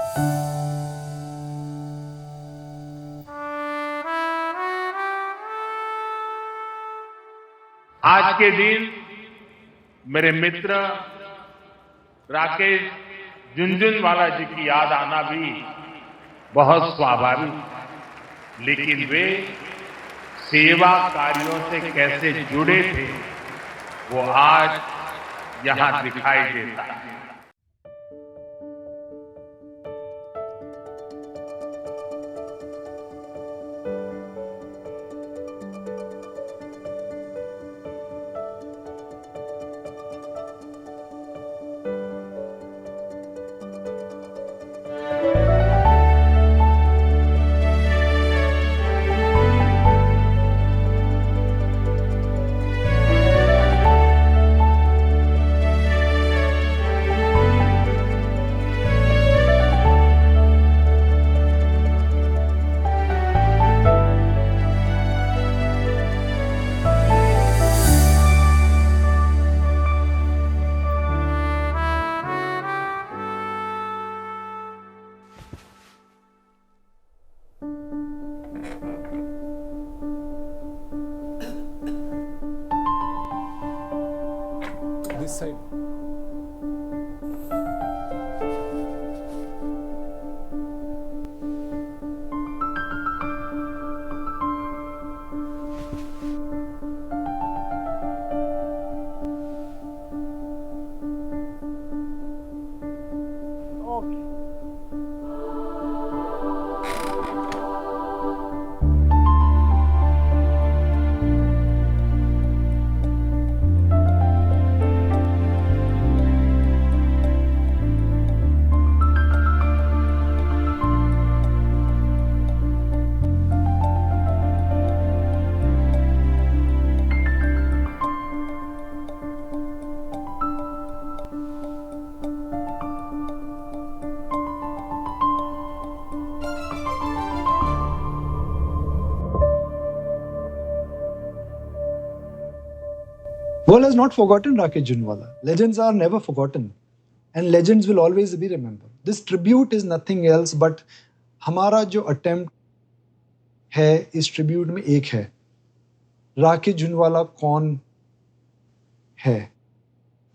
आज के दिन मेरे मित्र राकेश झुनझुनवाला जी की याद आना भी बहुत स्वाभाविक है, लेकिन वे सेवा कार्यों से कैसे जुड़े थे वो आज यहां दिखाई देता है। This side. World has not forgotten Rakesh Jhunjhunwala. Legends are never forgotten. And legends will always be remembered. This tribute is nothing else but हमारा जो attempt है इस tribute में एक है. राकेश झुनझुनवाला कौन है?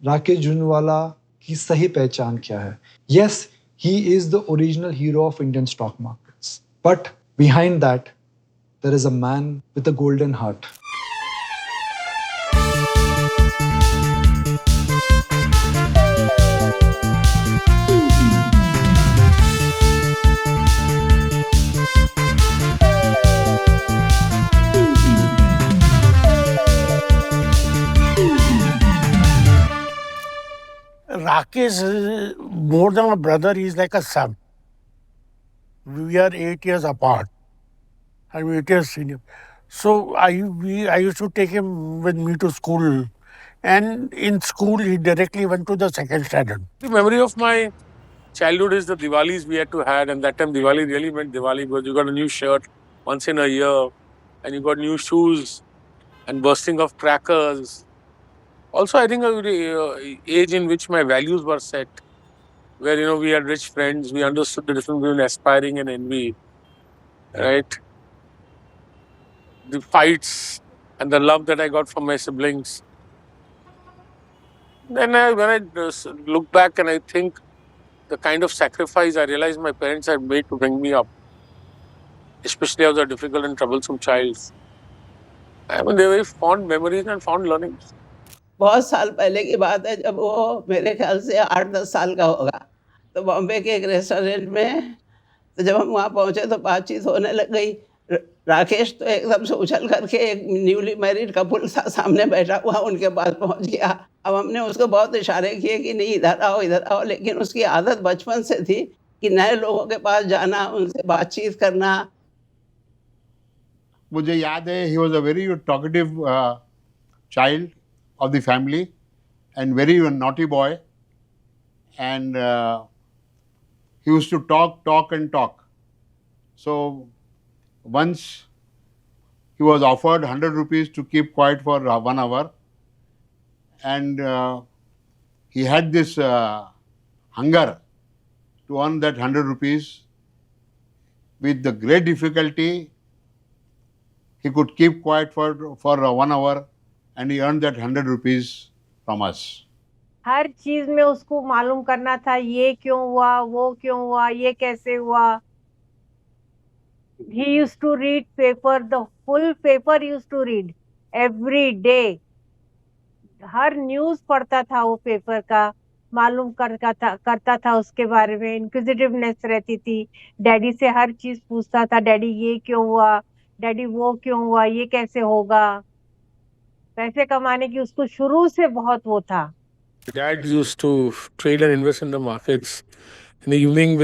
राकेश झुनझुनवाला की सही पहचान क्या है? Yes, he is the original hero of Indian stock markets. But behind that, there is a man with a golden heart. Rakesh is more than a brother, he is like a son. We are 8 years apart. I'm 8 years senior. So I used to take him with me to school. And in school, he directly went to the second standard. The memory of my childhood is the Diwalis we had to have, and that time Diwali really meant Diwali because you got a new shirt once in a year, and you got new shoes, and bursting of crackers. Also, I think the age in which my values were set, where we had rich friends, we understood the difference between aspiring and envy, right? The fights and the love that I got from my siblings. Then when I look back and I think the kind of sacrifice I realized my parents had made to bring me up, especially as a difficult and troublesome child. I mean, they were very fond memories and fond learnings. बहुत साल पहले की बात है जब वो मेरे ख्याल से 8-10 साल का होगा, तो बॉम्बे के एक रेस्टोरेंट में तो जब हम वहाँ पहुँचे तो बातचीत होने लग गई। राकेश तो एकदम से उछल करके एक न्यूली मैरिड कपल सामने बैठा हुआ उनके पास पहुँच गया। अब हमने उसको बहुत इशारे किए कि नहीं इधर आओ, लेकिन उसकी आदत बचपन से थी कि नए लोगों के पास जाना, उनसे बातचीत करना। मुझे याद है he was a very talkative child of the family and very naughty boy, and he used to talk. So once he was offered 100 rupees to keep quiet for 1 hour, and he had this hunger to earn that 100 rupees. With the great difficulty, he could keep quiet for 1 hour and he earned that 100 rupees from us. हर चीज में उसको मालूम करना था, ये क्यों हुआ, वो क्यों हुआ, ये कैसे हुआ. He used to read paper, the full paper used to read every day. Her news पढ़ता था वो पेपर का, मालूम करता था उसके बारे में. इंक्विजिटिवनेस रहती थी. डैडी से हर चीज पूछता था, डैडी ये क्यों हुआ, डैडी वो क्यों हुआ, ये कैसे होगा. पैसे कमाने की उसको शुरू से बहुत वो था. Dad used to trade and invest in the markets. In the evening,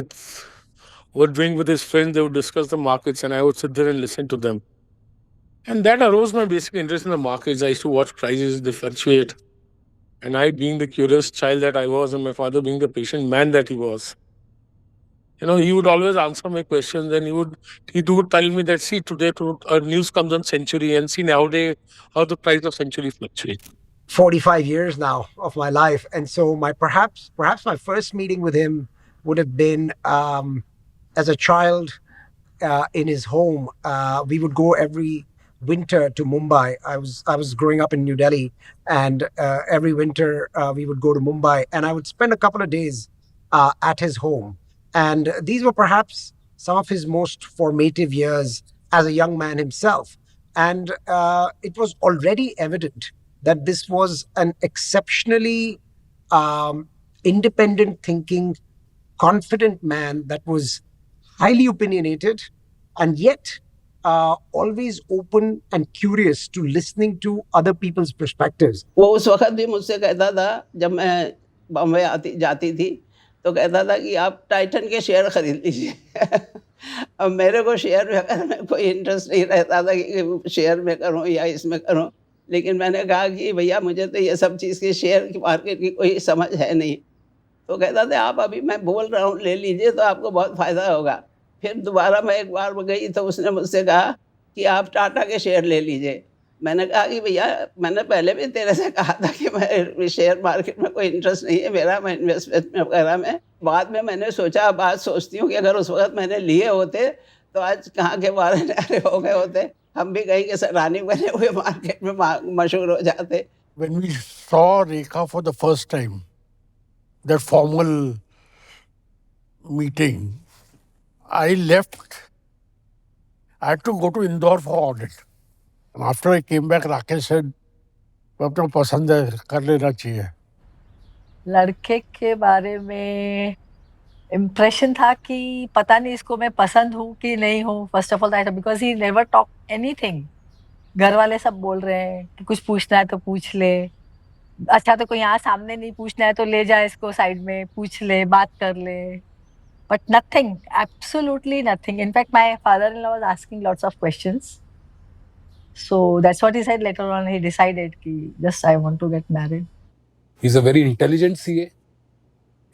would drink with his friends, they would discuss the markets, and I would sit there and listen to them. And that arose my basic interest in the markets. I used to watch prices, they fluctuate. And I, being the curious child that I was, and my father being the patient man that he was, he would always answer my questions, and he would tell me that, see, today news comes on Century, and see nowadays how the price of Century fluctuates. 45 years now of my life, and so perhaps my first meeting with him would have been as a child in his home. We would go every winter to Mumbai. I was growing up in New Delhi, and every winter we would go to Mumbai, and I would spend a couple of days at his home. And these were perhaps some of his most formative years as a young man himself. And it was already evident that this was an exceptionally independent thinking, confident man that was highly opinionated and yet always open and curious to listening to other people's perspectives. वो उस वक्त भी मुझसे कहता था, जब मैं बॉम्बे जाती थी तो कहता था कि आप टाइटन के शेयर खरीद लीजिए. अब मेरे को शेयर में कोई इंटरेस्ट नहीं रहता था कि शेयर में करूं या इसमें करूं. लेकिन मैंने कहा कि भैया मुझे तो ये सब चीज़ की शेयर की मार्केट की कोई समझ है नहीं. तो कहता था आप अभी मैं बोल रहा हूँ ले लीजिए तो आपको बहुत फ़ायदा होगा. फिर दोबारा मैं एक बार गई तो उसने मुझसे कहा कि आप टाटा के शेयर ले लीजिए. मैंने कहा कि भैया मैंने पहले भी तेरे से कहा था कि मैं शेयर मार्केट में कोई इंटरेस्ट नहीं है मेरा, मैं इन्वेस्टमेंट वगैरह में. बाद में मैंने सोचा, बात सोचती हूँ कि अगर उस वक्त मैंने लिए होते तो आज कहाँ के 12 न्यारे हो गए होते, हम भी कहीं के सरानी बने हुए मार्केट में मशहूर हो जाते. When we saw Rekha for the first time, that formal meeting, I left. I had to go to Indore for audit. And after I came back, Rakesh said, अपना पसंद है, कर लेना चाहिए. लड़के के बारे में इम्प्रेशन था कि पता नहीं इसको मैं पसंद हूँ कि नहीं हूँ. First of all that because he never talk anything. घर वाले सब बोल रहे हैं कि कुछ पूछना है तो पूछ ले. अच्छा तो कोई यहाँ सामने नहीं पूछना है तो ले जा इसको साइड में, पूछ ले, बात कर ले. But nothing, absolutely nothing. In fact, my father-in-law was asking lots of questions. So that's what he said later on. He decided कि just I want to get married. He's a very intelligent CA.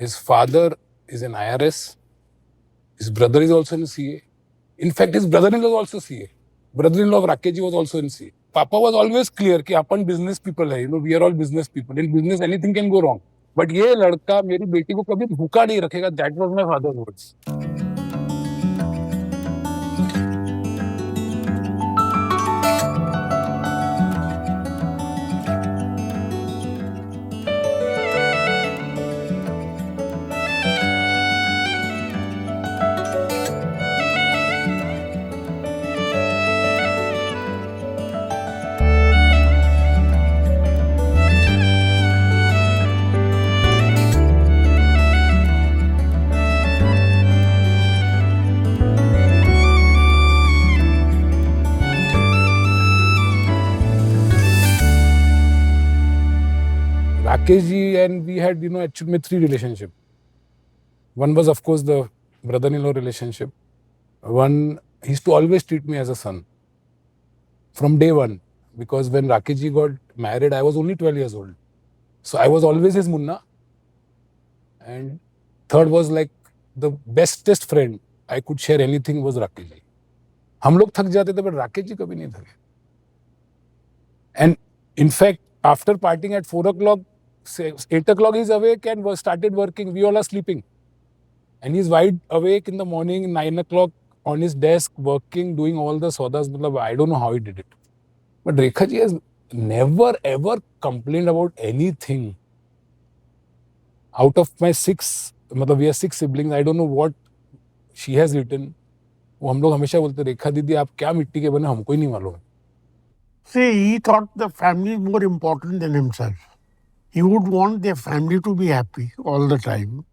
His father is an IRS. His brother is also in CA. In fact, his brother-in-law is also CA. Brother-in-law of Rakesh was also in CA. Papa was always clear कि अपन business people है. We are all business people. In business, anything can go wrong. But ये लड़का मेरी बेटी को कभी भूखा नहीं रखेगा. That was my father's words. Rakesh ji and we had, actually 3 relationships. One was, of course, the brother-in-law relationship. One, he used to always treat me as a son. From day one. Because when Rakesh ji got married, I was only 12 years old. So I was always his munna. And third was like the bestest friend I could share anything was Rakesh ji. हम लोग थक जाते थे, but Rakesh ji कभी नहीं थके. And in fact, after partying at 4 o'clock, 8 o'clock he's awake and started working. We all are sleeping. And he's wide awake in the morning, 9 o'clock on his desk, working, doing all the sodas. I don't know how he did it. But Rekha ji has never ever complained about anything. Out of my 6, we are 6 siblings, I don't know what she has written. वो हम लोग हमेशा बोलते रेखा दीदी आप क्या मिट्टी के बने हमको ही नहीं मालूम. See, he thought the family is more important than himself. He would want their family to be happy all the time.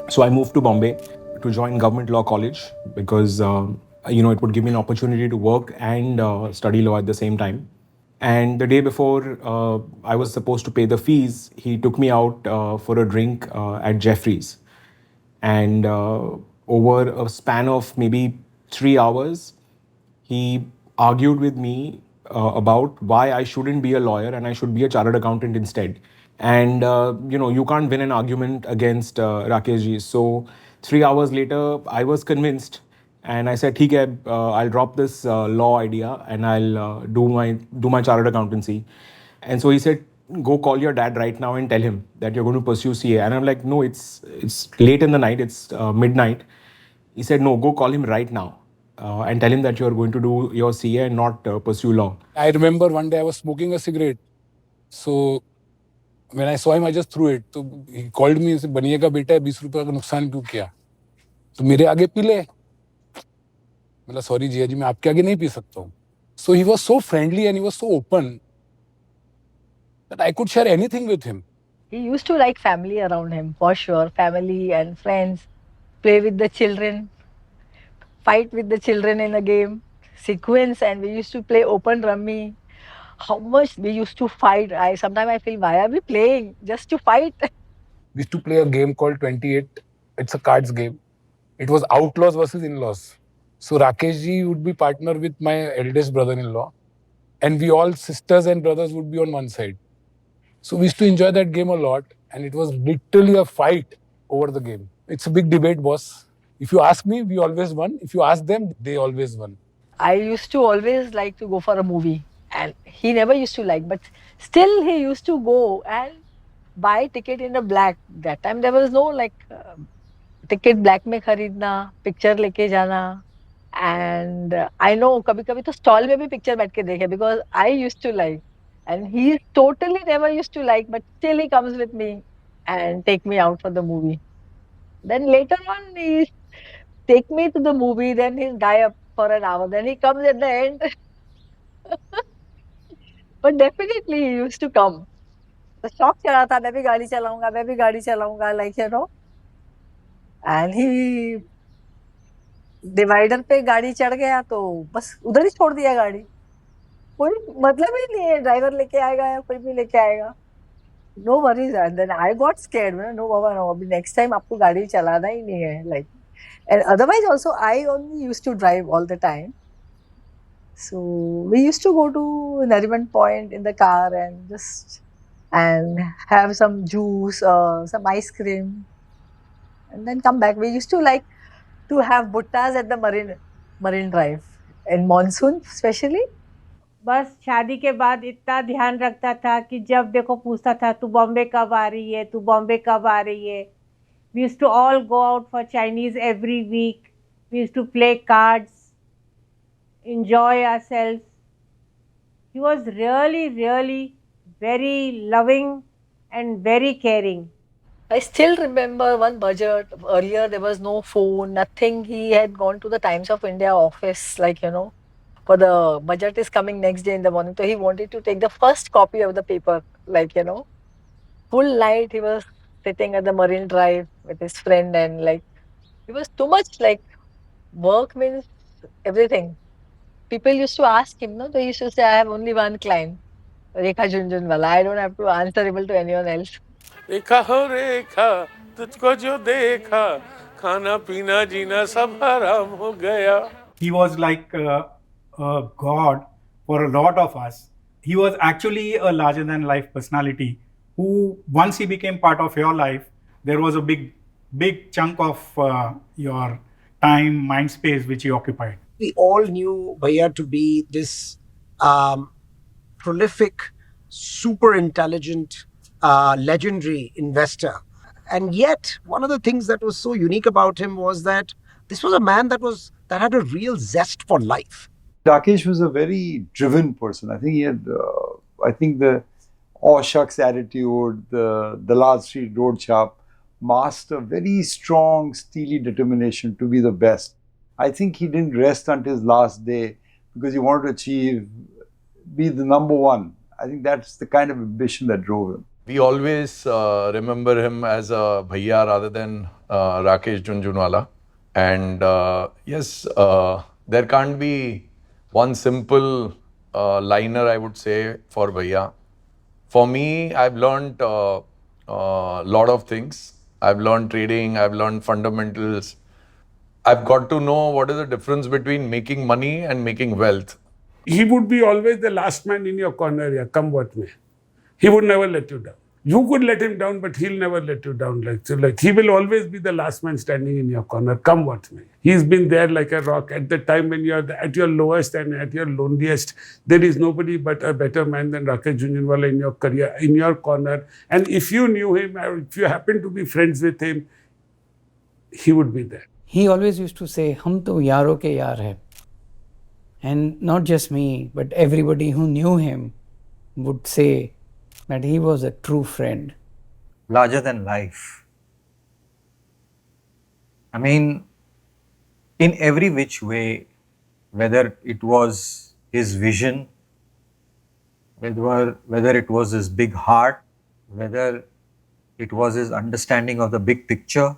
So I moved to Bombay to join Government Law College because it would give me an opportunity to work and study law at the same time. And the day before I was supposed to pay the fees, he took me out for a drink at Jeffrey's. And over a span of maybe 3 hours, he argued with me about why I shouldn't be a lawyer and I should be a chartered accountant instead. And you can't win an argument against Rakesh ji. So 3 hours later, I was convinced, and I said, "ठीक है, I'll drop this law idea and I'll do my chartered accountancy." And so he said, "Go call your dad right now and tell him that you're going to pursue CA." And I'm like, "No, it's late in the night. It's midnight." He said, "No, go call him right now and tell him that you're going to do your CA and not pursue law." I remember one day I was smoking a cigarette. So when I saw him, I just threw it. So he called me and said, "बनिएगा बेटा, 20 रुपए का नुकसान क्यों किया? तो मेरे आगे P ले." मतलब sorry जिया जी, मैं आपके आगे नहीं पी सकता हूँ. So he was so friendly and he was so open that I could share anything with him. He used to like family around him, for sure. Family and friends, play with the children, fight with the children in a game, sequence, and we used to play open rummy. How much we used to fight. Sometimes I feel, why are we playing? Just to fight. We used to play a game called 28. It's a cards game. It was outlaws versus in-laws. So Rakesh ji would be partner with my eldest brother-in-law. And we all sisters and brothers would be on one side. So we used to enjoy that game a lot. And it was literally a fight over the game. It's a big debate, boss. If you ask me, we always won. If you ask them, they always won. I used to always like to go for a movie. And he never used to like. But still he used to go and buy ticket in a black. That time there was no ticket black में खरीदना, picture लेके जाना. And I know कभी-कभी तो stall में भी picture बैठ के देखे because I used to like. And he totally never used to like, but still he comes with me and take me out for the movie. Then later on he take me to the movie, then he'll die up for an hour, then he comes at the end. But definitely he used to come. The शौक चढ़ा था, मैं भी गाड़ी चलाऊंगा, like and he divider पे गाड़ी चढ़ गया तो बस उधर ही छोड़ दिया गाड़ी. कोई मतलब ही नहीं है, ड्राइवर लेके आएगा या कोई भी लेके आएगा. No worries. And then I got scared. No बाबा नो, अभी नेक्स्ट टाइम आपको गाड़ी चलाना ही नहीं है. Like and otherwise also I only used to drive all the time. So we used to go to Nariman Point in the car and have some juice, some ice cream, and then come back. We used to like to have buttas at the Marine Drive in monsoon, especially. बस शादी के बाद इतना ध्यान रखता था कि जब देखो पूछता था, तू बॉम्बे कब आ रही है, तू बॉम्बे कब आ रही है. We used to all go out for Chinese every week. We used to play cards, enjoy ourselves. He was really, really very loving and very caring. I still remember one budget. Earlier there was no phone, nothing. He had gone to the Times of India office, for the budget is coming next day in the morning. So he wanted to take the first copy of the paper, full night he was sitting at the Marine Drive with his friend, and it was too much work means everything. People used to ask him, no? So he used to say, I have only one client, Rekha Jhunjhunwala. I don't have to answerable to anyone else. रेखा हो रेखा, तुझको जो देखा, खाना पीना जीना सब हराम हो गया. He was like a god for a lot of us. He was actually a larger than life personality who, once he became part of your life, there was a big big chunk of your time, mind space which he occupied. We all knew Bhaiya to be this prolific, super intelligent, legendary investor. And yet, one of the things that was so unique about him was that this was a man that had a real zest for life. Rakesh was a very driven person. I think he had, the all shucks attitude, the Last Street Road chap, masked a very strong, steely determination to be the best. I think he didn't rest until his last day because he wanted to be the number one. I think that's the kind of ambition that drove him. We always remember him as a bhaiya rather than Rakesh Jhunjhunwala. And yes, there can't be one simple liner, I would say, for bhaiya. For me, I've learned a lot of things. I've learned trading, I've learned fundamentals. I've got to know what is the difference between making money and making wealth. He would be always the last man in your corner, yeah, come what may. He would never let you down. You could let him down, but he'll never let you down. He will always be the last man standing in your corner, come what may. He's been there like a rock. At the time when you're at your lowest and at your loneliest, there is nobody but a better man than Rakesh Jhunjhunwala in your career, in your corner. And if you knew him, or if you happen to be friends with him, he would be there. He always used to say, "Hum to yaaro ke yaar hai." And not just me, but everybody who knew him would say that he was a true friend. Larger than life. I mean, in every which way, whether it was his vision, whether it was his big heart, whether it was his understanding of the big picture,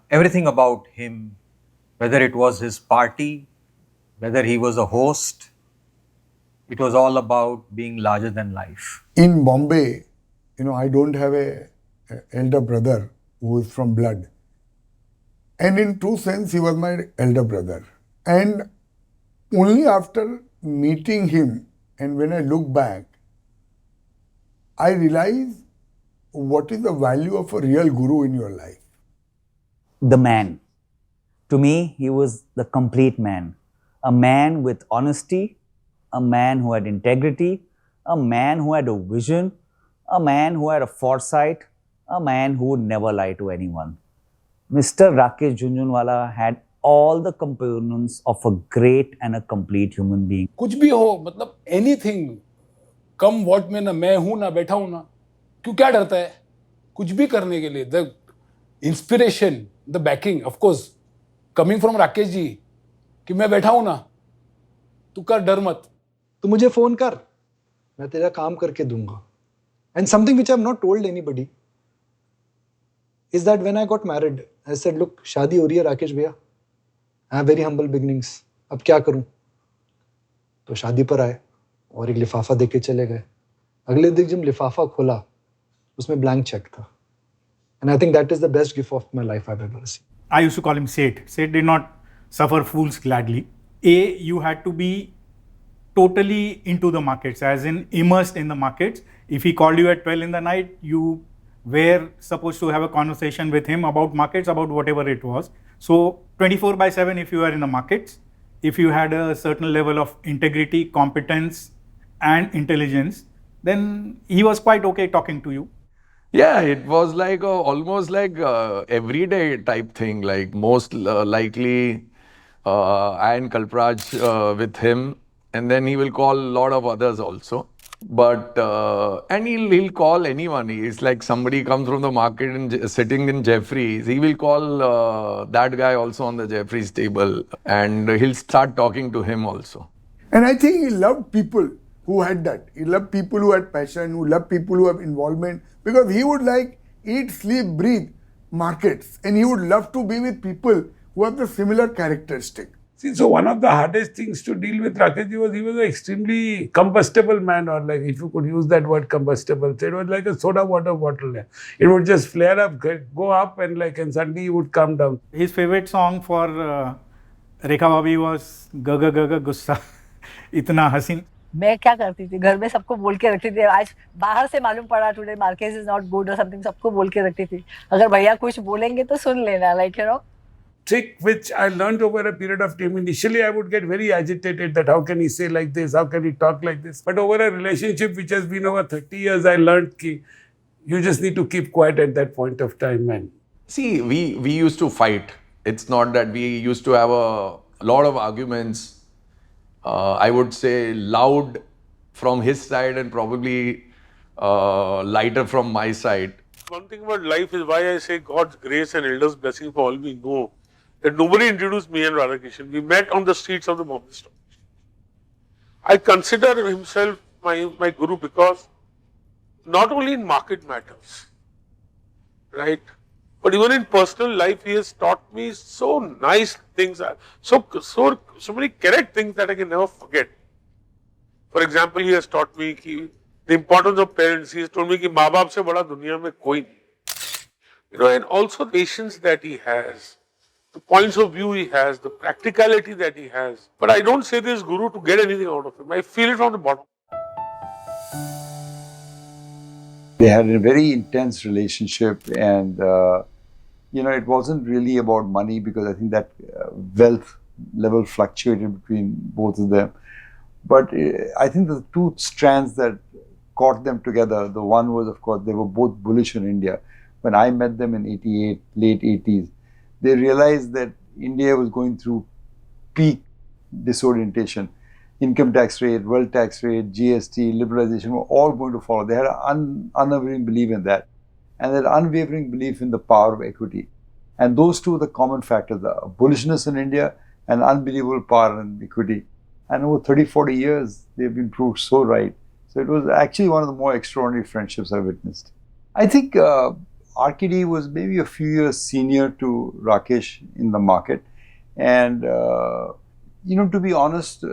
everything about him, whether it was his party, whether he was a host, it was all about being larger than life. In Bombay, I don't have a elder brother who is from blood. And in true sense, he was my elder brother. And only after meeting him, and when I look back, I realize what is the value of a real guru in your life. The man. To me, he was the complete man. A man with honesty, a man who had integrity, a man who had a vision, a man who had a foresight, a man who would never lie to anyone. Mr. Rakesh Jhunjhunwala had all the components of a great and a complete human being. कुछ भी हो, मतलब anything, come what may, ना मैं हूँ ना बैठा हूँ ना, क्यों क्या डरता है? कुछ भी करने के लिए, the inspiration, the backing, of course, coming from Rakesh जी, कि मैं बैठा हूँ ना, तू कर डर मत. तो मुझे फोन कर, मैं तेरा काम करके दूंगा. And something which I have not told anybody is that when I got married, I said, look, शादी हो रही है राकेश भैया. I have very humble beginnings. अब क्या करूं? तो शादी पर आए और एक लिफाफा देके चले गए. अगले दिन जब लिफाफा खोला, उसमें blank check था. And I think that is the best gift of my life I've ever seen. I used to call him Seth. Seth did not suffer fools gladly. You had to be totally into the markets, as in immersed in the markets. If he called you at 12 in the night, you were supposed to have a conversation with him about markets, about whatever it was. So 24/7, if you are in the markets, if you had a certain level of integrity, competence and intelligence, then he was quite okay talking to you. Yeah, it was like almost like everyday type thing, like most likely I and Kalpraj with him, and then he will call a lot of others also. But and he'll call anyone. It's like somebody comes from the market and sitting in Jeffries, he will call that guy also on the Jeffries table, and he'll start talking to him also. And I think he loved people who had that. He loved people who had passion, who loved people who have involvement, because he would like eat, sleep, breathe markets, and he would love to be with people who have the similar characteristic. See, so one of the hardest things to deal with Rakesh was he was an extremely combustible man, or like if you could use that word combustible. So it was like a soda water bottle. It would just flare up, go up, and suddenly it would come down. His favorite song for Rekha Bhabhi was Gaga Gaga Gussa Itna Hasin. मैं क्या करती थी, घर में सबको बोल के रखती थी, आज बाहर से मालूम पड़ा today market is not good और समथिंग, सबको बोल के रखती थी, अगर भैया कुछ बोलेंगे तो सुन लेना, like you know. Trick which I learned over a period of time. Initially, I would get very agitated that how can he say like this, how can he talk like this. But over a relationship which has been over 30 years, I learned that you just need to keep quiet at that point of time. And see, we used to fight. It's not that we used to have a lot of arguments. I would say loud from his side and probably lighter from my side. One thing about life is why I say God's grace and elders' blessing for all we know, that nobody introduced me and Radhakishan. We met on the streets of the Bombay Stock Exchange. I consider himself my guru because not only in market matters, right, but even in personal life, he has taught me so nice things, so many correct things that I can never forget. For example, he has taught me the importance of parents. He has told me that माँ बाप से बड़ा दुनिया में कोई नहीं. And also the patience that he has, the points of view he has, the practicality that he has. But I don't say this guru to get anything out of him. I feel it from the bottom. They had a very intense relationship, and it wasn't really about money, because I think that wealth level fluctuated between both of them. But I think the two strands that caught them together, the one was, of course, they were both bullish on India. When I met them in 88, late 80s, they realized that India was going through peak disorientation. Income tax rate, wealth tax rate, GST, liberalization were all going to follow. They had an unwavering belief in that, and that unwavering belief in the power of equity. And those two are the common factors, the bullishness in India and unbelievable power and equity. And over 30, 40 years, they've been proved so right. So it was actually one of the more extraordinary friendships I've witnessed. I think RKD was maybe a few years senior to Rakesh in the market. And, to be honest,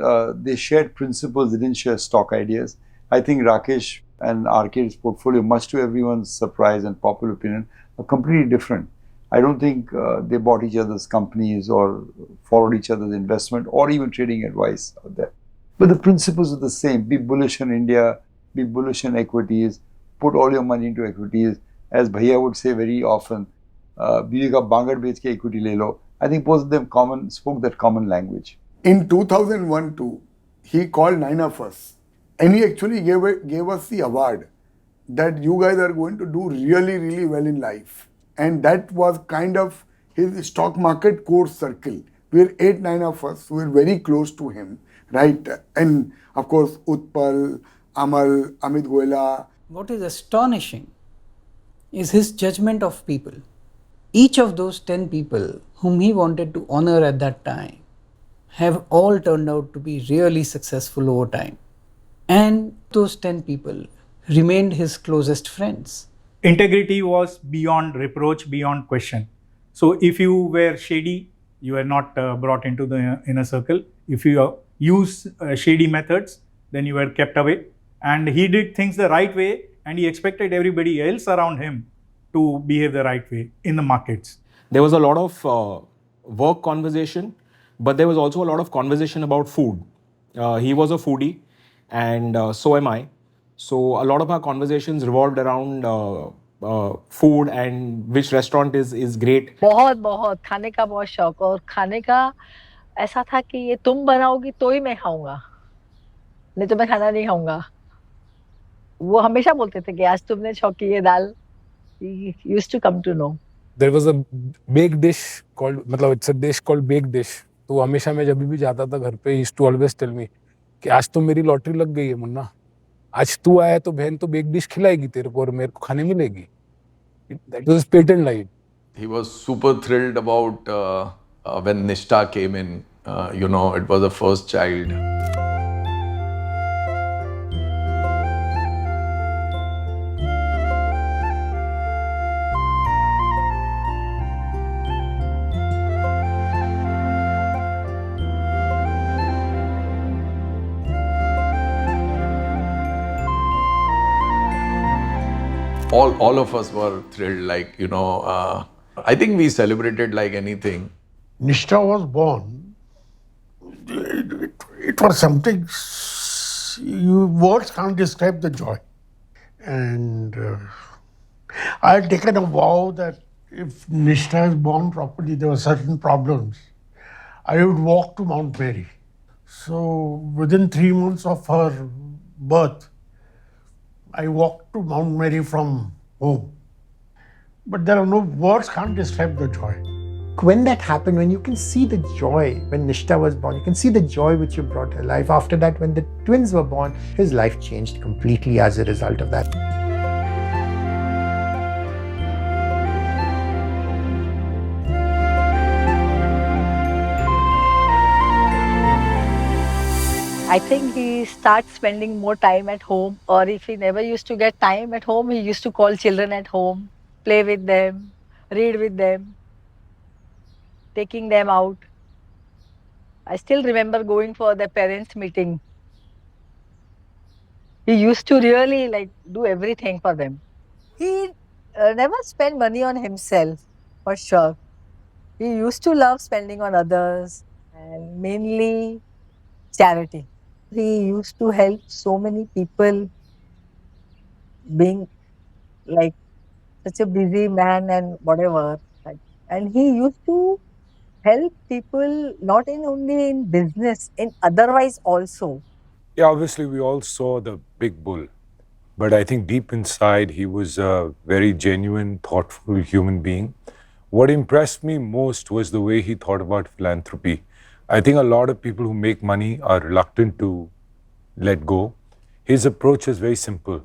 they shared principles, they didn't share stock ideas. I think Rakesh and RKD's portfolio, much to everyone's surprise and popular opinion, are completely different. I don't think they bought each other's companies or followed each other's investment or even trading advice out there. But the principles are the same. Be bullish on India, be bullish on equities, put all your money into equities. As Bhaiya would say very often, Biwi ka bangar bech ke equity le lo. I think both of them spoke that common language. In 2001-2, he called 9 of us, and he actually gave us the award that you guys are going to do really, really well in life. And that was kind of his stock market core circle. We were 8, 9 of us. We were very close to him, right? And of course, Utpal, Amal, Amit Goela. What is astonishing is his judgment of people. Each of those 10 people whom he wanted to honor at that time have all turned out to be really successful over time. And those 10 people remained his closest friends. Integrity was beyond reproach, beyond question. So if you were shady, you were not brought into the inner circle. If you use shady methods, then you were kept away. And he did things the right way, and he expected everybody else around him to behave the right way in the markets. There was a lot of work conversation, but there was also a lot of conversation about food. He was a foodie, and so am I. So a lot of our conversations revolved around food and which restaurant is great. बहुत खाने का बहुत शौक, और खाने का ऐसा था कि ये तुम बनाओगी तो ही मैं खाऊंगा, नहीं तो मैं खाना नहीं खाऊंगा. वो हमेशा बोलते थे कि आज तुमने छौकी ये दाल. He used to come to know. There was a baked dish called, it's a dish called baked dish. तो हमेशा मैं जब भी जाता था घर पे, he used to always tell me कि आज तो मेरी लॉटरी लग गई है मुन्ना. आज तू आया तो बहन तो बेक डिश खिलाएगी तेरे को और मेरे को खाने मिलेगी. That was his patent line. He was super thrilled about when Nishta came in. It was the first child. All of us were thrilled, I think we celebrated like anything. Nishta was born. It was something words can't describe the joy. And I had taken a vow that if Nishtha is born properly, there were certain problems. I would walk to Mount Mary. So within 3 months of her birth, I walked to Mount Mary from home. But there are no words can't describe the joy. When that happened, when you can see the joy, when Nishtha was born, you can see the joy which you brought to life. After that, when the twins were born, his life changed completely as a result of that. I think he starts spending more time at home, or if he never used to get time at home, he used to call children at home, play with them, read with them, taking them out. I still remember going for the parents' meeting. He used to really do everything for them. He never spent money on himself, for sure. He used to love spending on others and mainly charity. He used to help so many people, being like such a busy man and whatever. And he used to help people not in only in business, in otherwise also. Yeah, obviously we all saw the big bull, but I think deep inside he was a very genuine, thoughtful human being. What impressed me most was the way he thought about philanthropy. I think a lot of people who make money are reluctant to let go. His approach is very simple,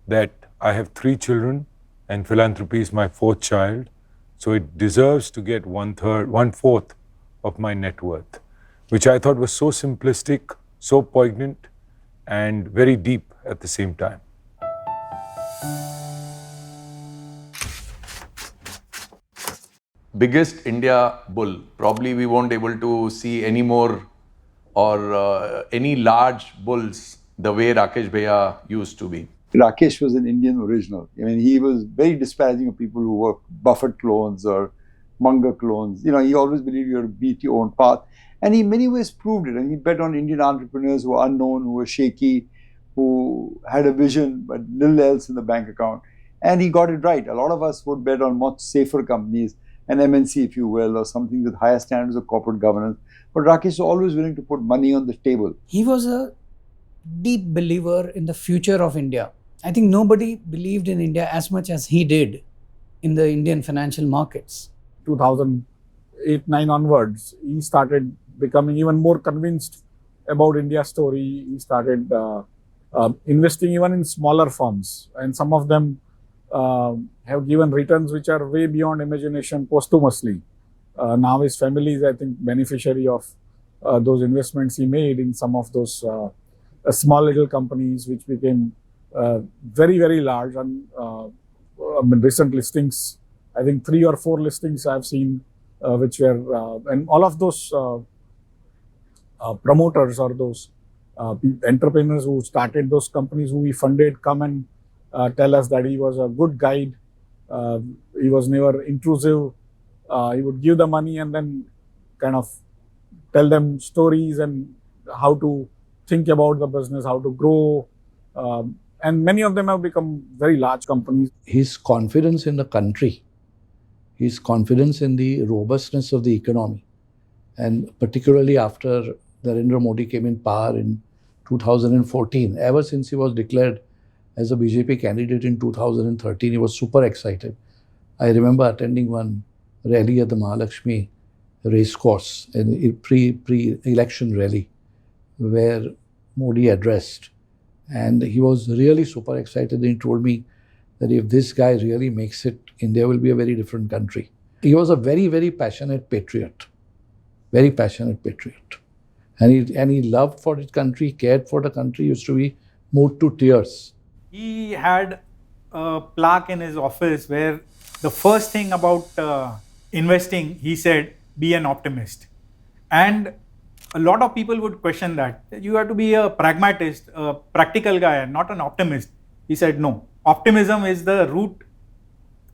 that I have 3 children and philanthropy is my 4th child, so it deserves to get 1/4 of my net worth, which I thought was so simplistic, so poignant, and very deep at the same time. Biggest India bull. Probably we won't able to see any more or any large bulls the way Rakesh Bhaiya used to be. Rakesh was an Indian original. I mean, he was very disparaging of people who were Buffett clones or Munger clones. You know, he always believed you had to beat your own path. And he in many ways proved it. And he bet on Indian entrepreneurs who were unknown, who were shaky, who had a vision but little else in the bank account. And he got it right. A lot of us would bet on much safer companies, an MNC, if you will, or something with higher standards of corporate governance. But Rakesh was always willing to put money on the table. He was a deep believer in the future of India. I think nobody believed in India as much as he did in the Indian financial markets. 2008-9 onwards, he started becoming even more convinced about India's story. He started investing even in smaller firms, and some of them have given returns which are way beyond imagination posthumously. Now his family is, I think, beneficiary of those investments he made in some of those small little companies which became very, very large. And recent listings, I think 3 or 4 listings I've seen which were, and all of those promoters or those entrepreneurs who started those companies who we funded come and tell us that he was a good guide. He was never intrusive. He would give the money and then kind of tell them stories and how to think about the business, how to grow. And many of them have become very large companies. His confidence in the country, his confidence in the robustness of the economy, and particularly after Narendra Modi came in power in 2014, ever since he was declared as a BJP candidate in 2013, he was super excited. I remember attending one rally at the Mahalakshmi racecourse, a pre-election rally, where Modi addressed. And he was really super excited. And he told me that if this guy really makes it, India will be a very different country. He was a very, very passionate patriot. Very passionate patriot. And he loved for his country, cared for the country, used to be moved to tears. He had a plaque in his office where the first thing about investing, he said, be an optimist. And a lot of people would question that. You have to be a pragmatist, a practical guy, not an optimist. He said, no. Optimism is the route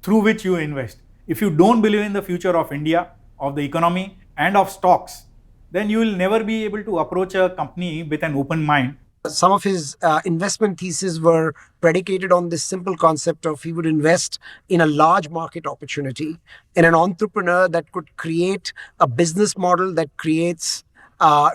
through which you invest. If you don't believe in the future of India, of the economy, and of stocks, then you will never be able to approach a company with an open mind. Some of his investment theses were predicated on this simple concept of he would invest in a large market opportunity, in an entrepreneur that could create a business model that creates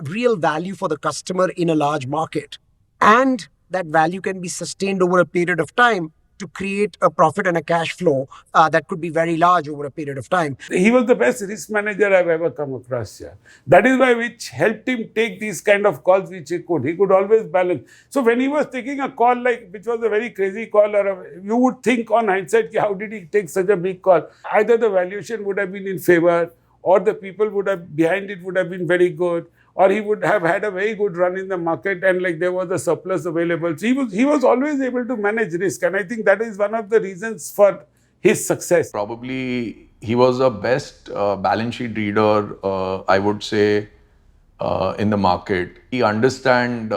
real value for the customer in a large market. And that value can be sustained over a period of time to create a profit and a cash flow that could be very large over a period of time. He was the best risk manager I've ever come across. Yeah. That is why which helped him take these kind of calls which he could. He could always balance. So when he was taking a call which was a very crazy call, you would think on hindsight, how did he take such a big call? Either the valuation would have been in favor, or the people behind it would have been very good, or he would have had a very good run in the market and there was a surplus available. So he was always able to manage risk, and I think that is one of the reasons for his success. Probably he was a best balance sheet reader, I would say, in the market. He understand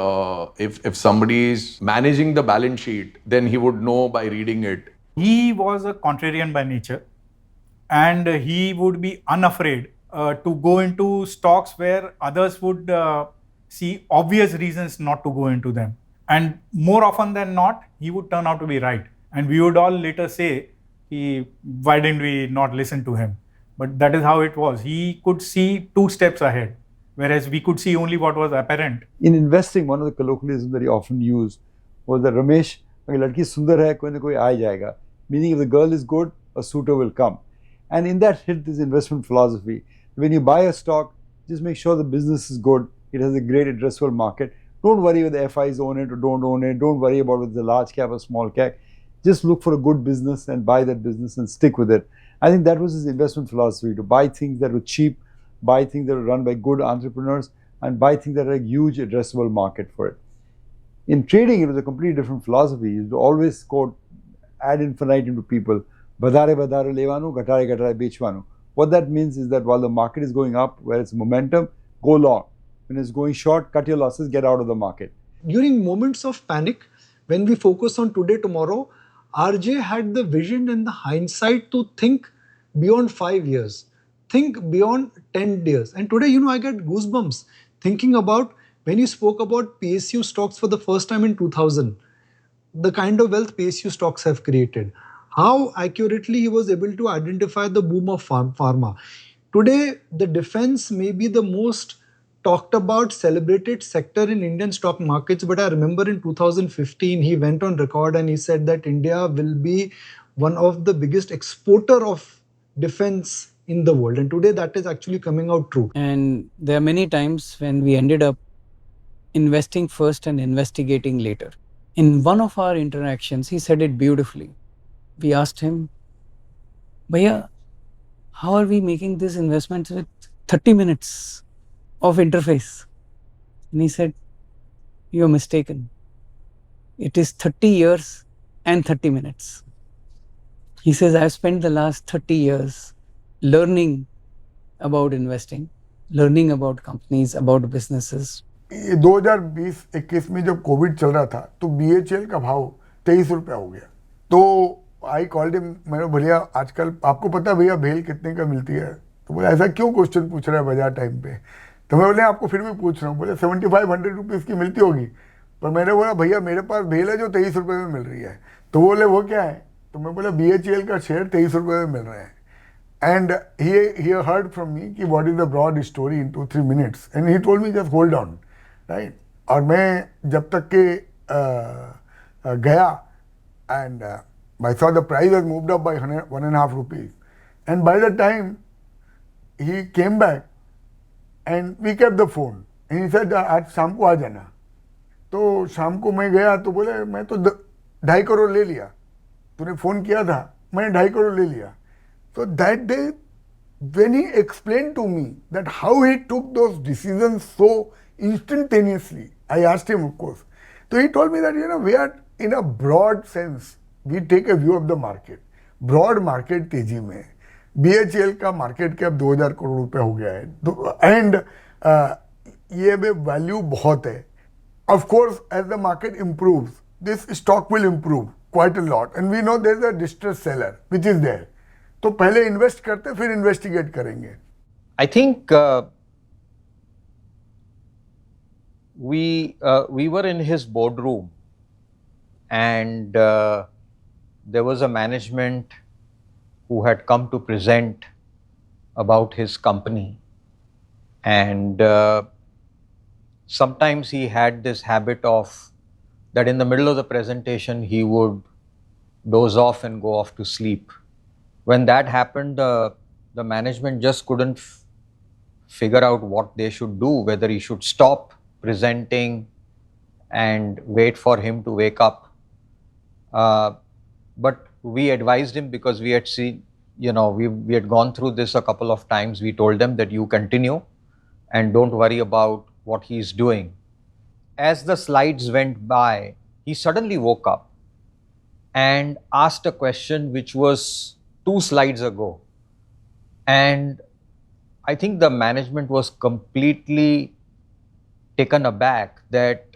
if somebody is managing the balance sheet, then he would know by reading it. He was a contrarian by nature, and he would be unafraid to go into stocks where others would see obvious reasons not to go into them. And more often than not, he would turn out to be right. And we would all later say, why didn't we not listen to him? But that is how it was. He could see 2 steps ahead, whereas we could see only what was apparent. In investing, one of the colloquialisms that he often used was that Ramesh, agar ladki sundar hai, koi na koi aa jayega. Meaning if the girl is good, a suitor will come. And in that hit this investment philosophy. When you buy a stock, just make sure the business is good. It has a great addressable market. Don't worry whether FIs own it or don't own it. Don't worry about whether it's a large cap or small cap. Just look for a good business and buy that business and stick with it. I think that was his investment philosophy, to buy things that were cheap, buy things that were run by good entrepreneurs, and buy things that had a huge addressable market for it. In trading, it was a completely different philosophy. He used to always quote ad infinitum to people, badare badare levanu, gatare gatare bechvanu. What that means is that while the market is going up, where it's momentum, go long. When it's going short, cut your losses, get out of the market. During moments of panic, when we focus on today, tomorrow, RJ had the vision and the hindsight to think beyond 5 years, think beyond 10 years. And today, I get goosebumps thinking about when you spoke about PSU stocks for the first time in 2000, the kind of wealth PSU stocks have created. How accurately he was able to identify the boom of pharma. Today, the defense may be the most talked about, celebrated sector in Indian stock markets. But I remember in 2015, he went on record and he said that India will be one of the biggest exporter of defense in the world. And today that is actually coming out true. And there are many times when we ended up investing first and investigating later. In one of our interactions, he said it beautifully. We asked him, Bhaiya, how are we making this investment with 30 minutes of interface? And he said, you're mistaken. It is 30 years and 30 minutes. He says, I've spent the last 30 years learning about investing, learning about companies, about businesses. 2020-21 में जब Covid चल रहा था तो BHL का भाव 23 रुपया हो गया. तो आई कॉल्ड हिम, मैंने भैया आजकल आपको पता है भैया भेल कितने का मिलती है? तो बोले ऐसा क्यों क्वेश्चन पूछ रहा है बाजार टाइम पे? तो मैं बोले आपको फिर भी पूछ रहा हूँ. बोले 7500 रुपीज़ की मिलती होगी. पर मैंने बोला भैया मेरे पास भेल है जो 23 रुपये में मिल रही है. तो बोले वो क्या है? तो मैं बोला BHL का शेयर 23 रुपये में मिल रहा है. And he heard from me कि what is the broad story in 2-3 minutes, and he told me just hold on, right? और मैं जब तक के गया and I saw the price has moved up by 1.5 rupees, and by the time he came back and we kept the phone and he said आज शाम को आ जाना. तो शाम को मैं गया तो बोले मैं तो 2.5 करोड़ ले लिया. तूने फ़ोन किया था, मैंने 2.5 करोड़ ले लिया. So that day, when he explained to me that how he took those decisions so instantaneously, I asked him, of course. So he told me that, we are in a broad sense, we take a view of the market. Broad market तेजी में BHL का market cap 2000 crore रुपए हो गया है. And ये में value बहुत है. Of course, as the market improves, this stock will improve quite a lot. And we know there is a distressed seller, which is there. तो पहले इन्वेस्ट करते फिर इन्वेस्टिगेट करेंगे. I think we were in his boardroom, and there was a management who had come to present about his company, and sometimes he had this habit of that in the middle of the presentation he would doze off and go off to sleep. When that happened, the management just couldn't figure out what they should do, whether he should stop presenting and wait for him to wake up. But we advised him, because we had seen, we had gone through this a couple of times. We told them that you continue and don't worry about what he's doing. As the slides went by, he suddenly woke up and asked a question which was 2 slides ago. And I think the management was completely taken aback that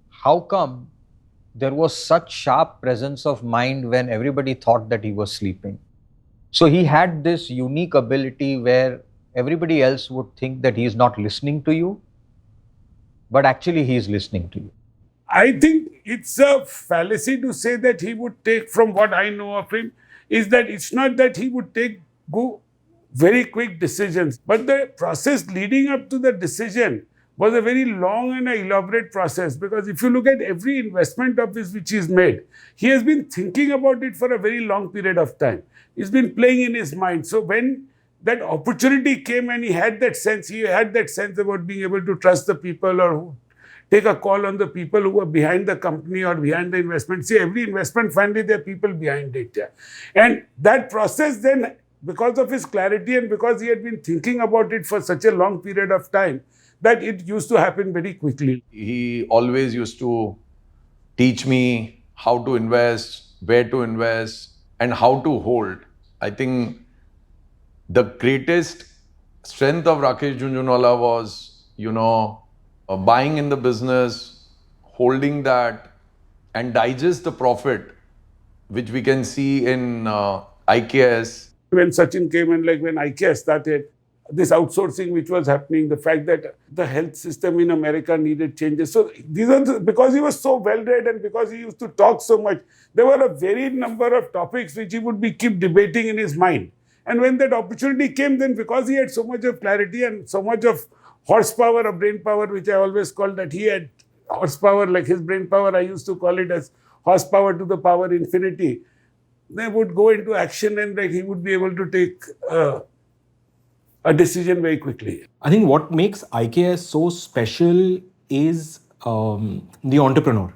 how come there was such sharp presence of mind when everybody thought that he was sleeping. So he had this unique ability where everybody else would think that he is not listening to you, but actually he is listening to you. I think it's a fallacy to say that he would take, from what I know of him, is that it's not that he would go very quick decisions, but the process leading up to the decision was a very long and elaborate process. Because if you look at every investment of his which he's made, he has been thinking about it for a very long period of time. It's been playing in his mind. So when that opportunity came and he had that sense about being able to trust the people or take a call on the people who are behind the company or behind the investment. See, every investment, finally, there are people behind it. Yeah. And that process then, because of his clarity and because he had been thinking about it for such a long period of time, that it used to happen very quickly. He always used to teach me how to invest, where to invest, and how to hold. I think the greatest strength of Rakesh Jhunjhunwala was, buying in the business, holding that, and digest the profit, which we can see in IKS. When Sachin came and when IKS started, this outsourcing which was happening, the fact that the health system in America needed changes. So these are because he was so well read and because he used to talk so much, there were a very number of topics which he would keep debating in his mind. And when that opportunity came, then because he had so much of clarity and so much of horsepower or brain power, which I always call that he had horsepower, like his brain power, I used to call it as horsepower to the power infinity. They would go into action and he would be able to take a decision very quickly. I think what makes IKS so special is the entrepreneur.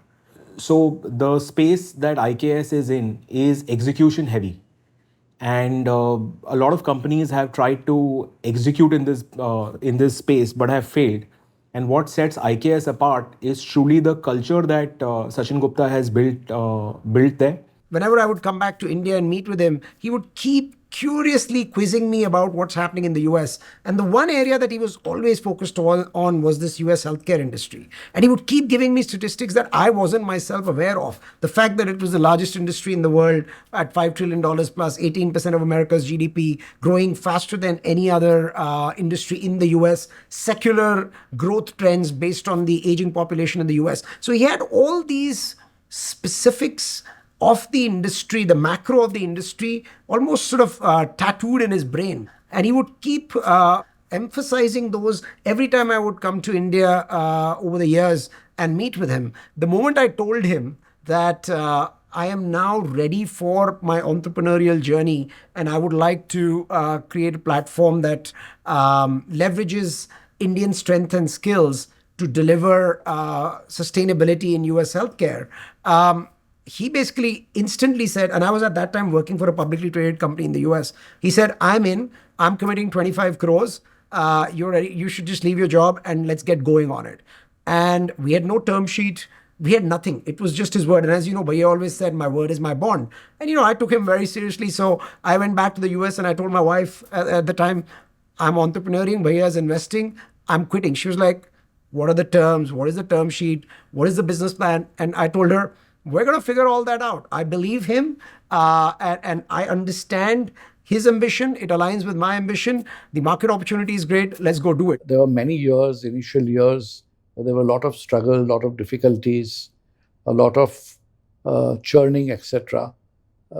So the space that IKS is in is execution heavy. And a lot of companies have tried to execute in this space but have failed. And what sets IKS apart is truly the culture that Sachin Gupta has built there. Whenever I would come back to India and meet with him, he would keep curiously quizzing me about what's happening in the US. And the one area that he was always focused on was this US healthcare industry. And he would keep giving me statistics that I wasn't myself aware of. The fact that it was the largest industry in the world at $5 trillion plus, 18% of America's GDP, growing faster than any other industry in the US, secular growth trends based on the aging population in the US. So he had all these specifics of the industry, the macro of the industry, almost sort of tattooed in his brain. And he would keep emphasizing those every time I would come to India over the years and meet with him. The moment I told him that I am now ready for my entrepreneurial journey and I would like to create a platform that leverages Indian strength and skills to deliver sustainability in US healthcare, he basically instantly said, and I was at that time working for a publicly traded company in the US. He said, I'm committing 25 crores. You're ready. You should just leave your job and let's get going on it. And we had no term sheet. We had nothing. It was just his word. And as you know, Bhaiya always said, my word is my bond. And, I took him very seriously. So I went back to the US and I told my wife at the time, I'm entrepreneuring, Bhaiya is investing. I'm quitting. She was like, what are the terms? What is the term sheet? What is the business plan? And I told her, we're going to figure all that out. I believe him and I understand his ambition. It aligns with my ambition. The market opportunity is great. Let's go do it. There were many years, initial years, There were a lot of struggle, a lot of difficulties, a lot of churning, etc.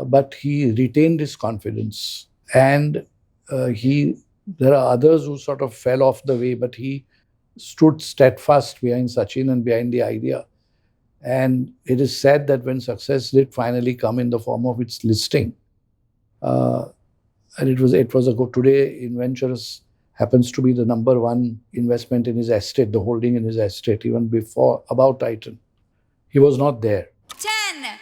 But he retained his confidence, and there are others who sort of fell off the way, but he stood steadfast behind Sachin and behind the idea. And it is said that when success did finally come in the form of its listing, and it was a good today. Inventures happens to be the number one investment in his estate, the holding in his estate, even before about Titan. He was not there. 10, 9,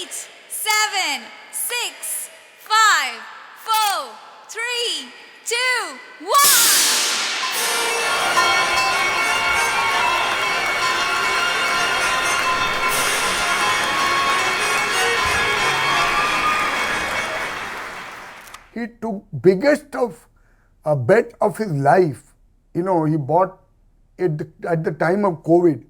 8, 7, 6, 5, 4, 3, 2, 1. He took biggest of a bet of his life. You know, he bought it at the time of COVID.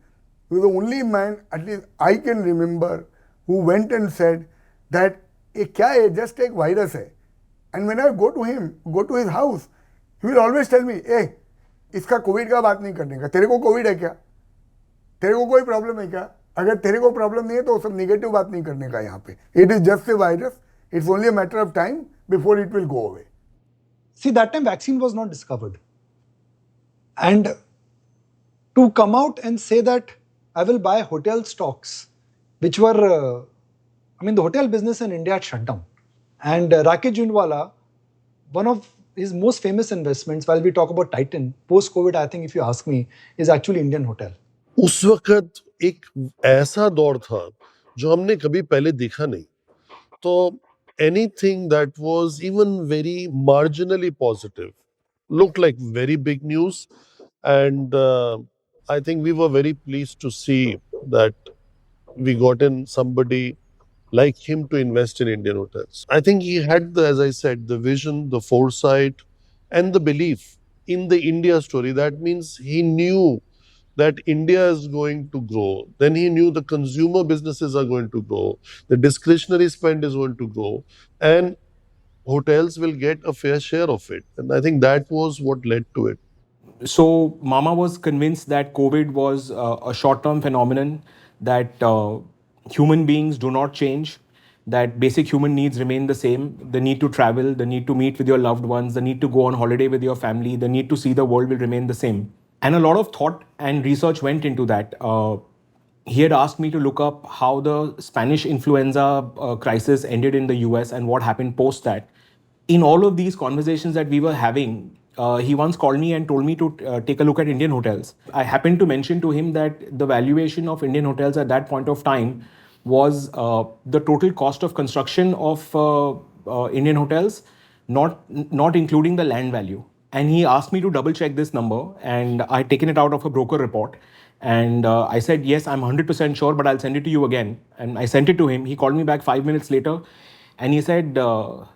He was the only man, at least I can remember, who went and said that, kya hai, just take virus hai. And when I go to him, go to his house, he will always tell me, hey, इसका Covid का बात नहीं करने का, तेरे को Covid है क्या, तेरे को कोई प्रॉब्लम है क्या, अगर तेरे को प्रॉब्लम नहीं है तो सब नेगेटिव बात नहीं करने का यहाँ पे. It is just a virus. It's only a matter of time before it will go away. See, that time vaccine was not discovered. And to come out and say that I will buy hotel stocks, which were, the hotel business in India had shut down. And Rakesh Jhunjhunwala, one of his most famous investments, while we talk about Titan, post-COVID, I think if you ask me, is actually Indian hotel. उस वक्त एक ऐसा दौर था जो हमने कभी पहले देखा नहीं. तो anything that was even very marginally positive looked like very big news, and I think we were very pleased to see that we got in somebody like him to invest in Indian hotels. I think he had as I said, the vision, the foresight, and the belief in the India story. That means he knew that India is going to grow. Then he knew the consumer businesses are going to grow, the discretionary spend is going to grow, and hotels will get a fair share of it. And I think that was what led to it. So Mama was convinced that COVID was a short-term phenomenon, that human beings do not change, that basic human needs remain the same. The need to travel, the need to meet with your loved ones, the need to go on holiday with your family, the need to see the world will remain the same. And a lot of thought and research went into that. He had asked me to look up how the Spanish influenza crisis ended in the US and what happened post that. In all of these conversations that we were having, he once called me and told me to take a look at Indian hotels. I happened to mention to him that the valuation of Indian hotels at that point of time was the total cost of construction of Indian hotels, not including the land value. And he asked me to double check this number, and I had taken it out of a broker report. And I said, yes, I'm 100% sure, but I'll send it to you again. And I sent it to him. He called me back 5 minutes later, and he said,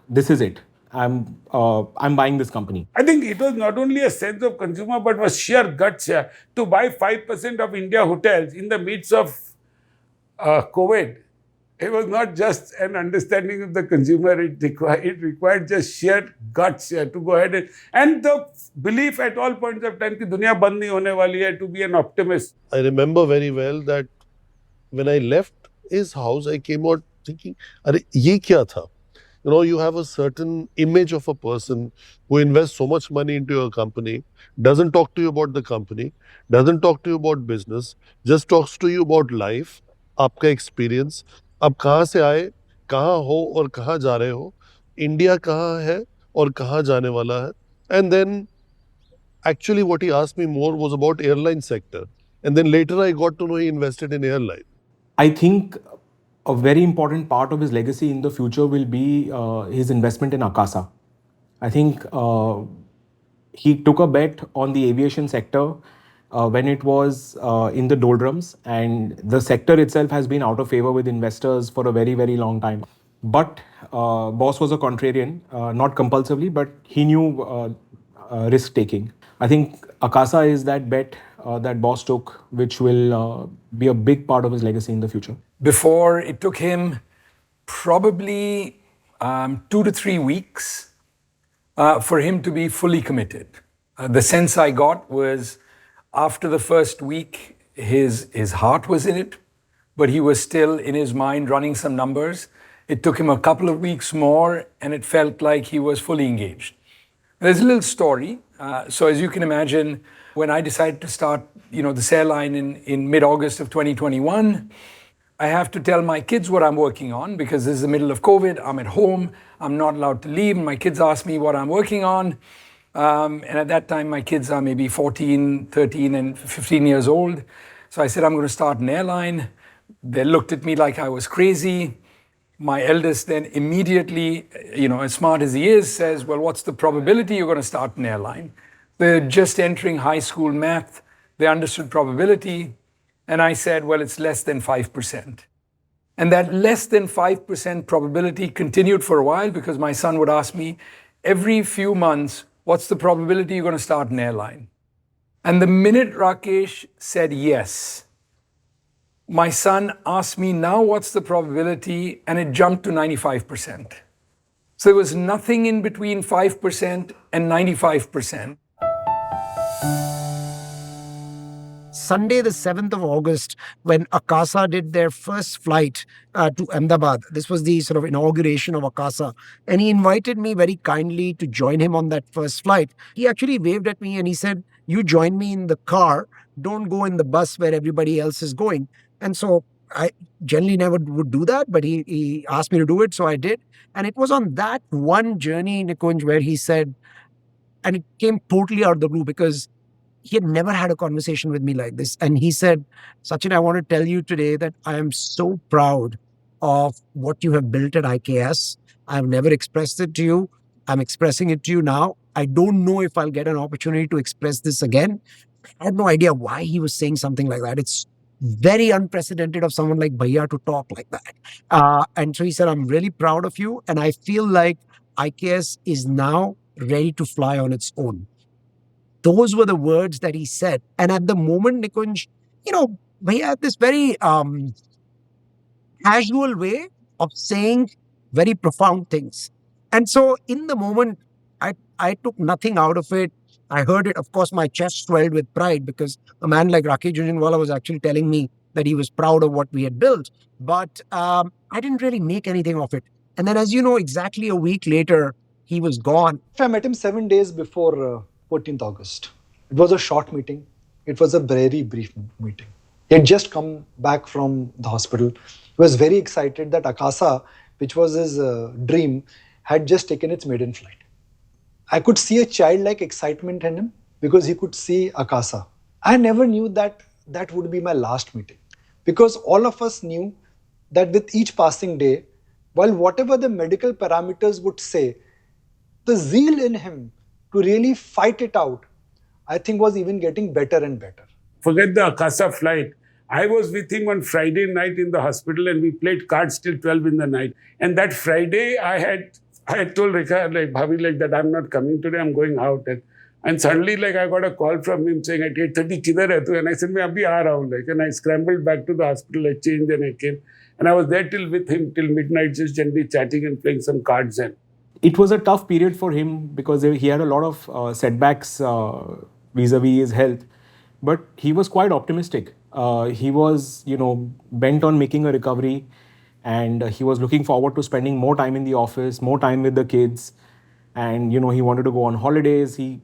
this is it. I'm buying this company. I think it was not only a sense of consumer, but was sheer guts to buy 5% of India hotels in the midst of COVID. It was not just an understanding of the consumer. It required just sheer guts to go ahead and the belief at all points of time that dunya band nahi hone wali hai, to be an optimist. I remember very well that when I left his house, I came out thinking, "Arey, ye kya tha?" You know, you have a certain image of a person who invests so much money into your company, doesn't talk to you about the company, doesn't talk to you about business, just talks to you about life, आपका experience, आप कहाँ से आए, कहाँ हो और कहाँ जा रहे हो, इंडिया कहाँ है और कहाँ जाने वाला है. And then actually what he asked me more was about airline sector. And then later I got to know he invested in airline. I think a very important part of his legacy in the future will be his investment in Akasa. I think he took a bet on the aviation sector when it was in the doldrums, and the sector itself has been out of favor with investors for a very, very long time. But boss was a contrarian, not compulsively, but he knew risk taking. I think Akasa is that bet that boss took, which will be a big part of his legacy in the future. Before, it took him probably 2 to 3 weeks for him to be fully committed. The sense I got was After the first week, his heart was in it, but he was still in his mind running some numbers. It took him a couple of weeks more, and it felt like he was fully engaged. There's a little story. So as you can imagine, when I decided to start, this airline in mid-August of 2021, I have to tell my kids what I'm working on because this is the middle of COVID. I'm at home. I'm not allowed to leave. My kids ask me what I'm working on. And at that time, my kids are maybe 14, 13, and 15 years old. So I said, I'm going to start an airline. They looked at me like I was crazy. My eldest then immediately, as smart as he is, says, well, what's the probability you're going to start an airline? They're just entering high school math. They understood probability. And I said, well, it's less than 5%. And that less than 5% probability continued for a while because my son would ask me every few months, what's the probability you're going to start an airline? And the minute Rakesh said yes, my son asked me, now what's the probability? And it jumped to 95%. So there was nothing in between 5% and 95%. Sunday, the 7th of August, when Akasa did their first flight to Ahmedabad. This was the sort of inauguration of Akasa. And he invited me very kindly to join him on that first flight. He actually waved at me and he said, you join me in the car. Don't go in the bus where everybody else is going. And so I generally never would do that, but he asked me to do it. So I did. And it was on that one journey, Nikunj, where he said, and it came totally out of the blue because he had never had a conversation with me like this. And he said, Sachin, I want to tell you today that I am so proud of what you have built at IKS. I've never expressed it to you. I'm expressing it to you now. I don't know if I'll get an opportunity to express this again. I had no idea why he was saying something like that. It's very unprecedented of someone like Bhaiya to talk like that. And so he said, I'm really proud of you. And I feel like IKS is now ready to fly on its own. Those were the words that he said. And at the moment, Nikunj, Bhaiya had this very casual way of saying very profound things. And so in the moment, I took nothing out of it. I heard it. Of course, my chest swelled with pride because a man like Rakesh Jhunjhunwala was actually telling me that he was proud of what we had built. But I didn't really make anything of it. And then, as you know, exactly a week later, he was gone. I met him 7 days before 14th August. It was a short meeting. It was a very brief meeting. He had just come back from the hospital. He was very excited that Akasa, which was his dream, had just taken its maiden flight. I could see a childlike excitement in him because he could see Akasa. I never knew that that would be my last meeting because all of us knew that with each passing day, while whatever the medical parameters would say, the zeal in him to really fight it out, I think was even getting better and better. Forget the Akasa flight. I was with him on Friday night in the hospital and we played cards till 12 in the night. And that Friday, I had told Rekha, Bhavi, that I'm not coming today, I'm going out. And suddenly, I got a call from him saying, at 8:30, kidhar hai tu? And I said, main abhi aa raha hu. And I scrambled back to the hospital, I changed and I came. And I was there with him till midnight, just generally chatting and playing some cards. And it was a tough period for him because he had a lot of setbacks vis-a-vis his health. But he was quite optimistic. He was, bent on making a recovery. And he was looking forward to spending more time in the office, more time with the kids. And, he wanted to go on holidays. He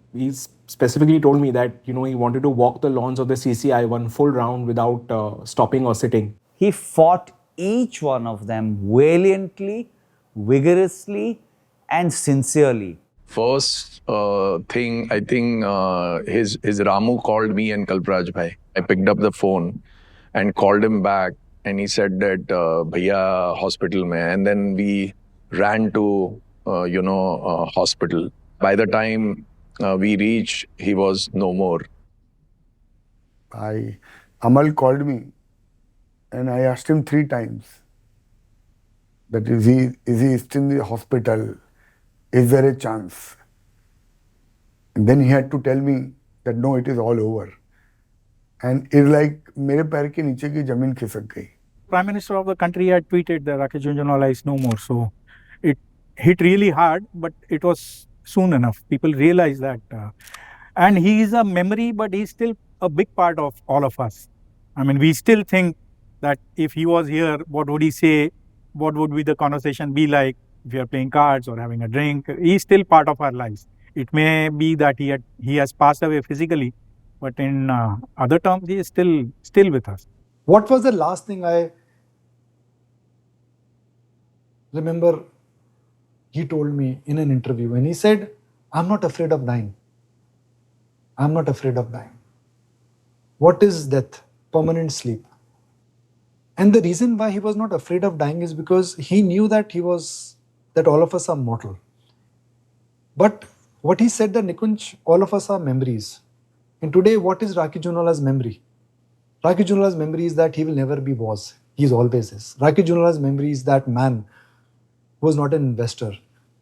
specifically told me that, he wanted to walk the lawns of the CCI one full round without stopping or sitting. He fought each one of them valiantly, vigorously, and sincerely. First thing, I think his Ramu called me and Kalpraj Bhai. I picked up the phone and called him back. And he said that, Bhaiya, hospital mein. And then we ran to, hospital. By the time we reached, he was no more. Amal called me and I asked him 3 times that is he still in the hospital? Is there a chance? And then he had to tell me that no, it is all over. And it's like मेरे पैर के नीचे की जमीन खिसक गई. Prime Minister of the country had tweeted that Rakesh Jhunjhunwala is no more. So it hit really hard, but it was soon enough. People realized that. And he is a memory, but he's still a big part of all of us. I mean, we still think that if he was here, what would he say? What would be the conversation be like if we are playing cards or having a drink? He's still part of our lives. It may be that he has passed away physically, but in other terms, he is still with us. What was the last thing I remember he told me in an interview? And he said, "I'm not afraid of dying. I'm not afraid of dying." What is death? Permanent sleep. And the reason why he was not afraid of dying is because he knew that all of us are mortal. But what he said that, Nikunj, all of us are memories. And today, what is Rakesh Jhunjhunwala's memory? Rakesh Jhunjhunwala's memory is that he will never be was. He always is. Rakesh Jhunjhunwala's memory is that man who was not an investor,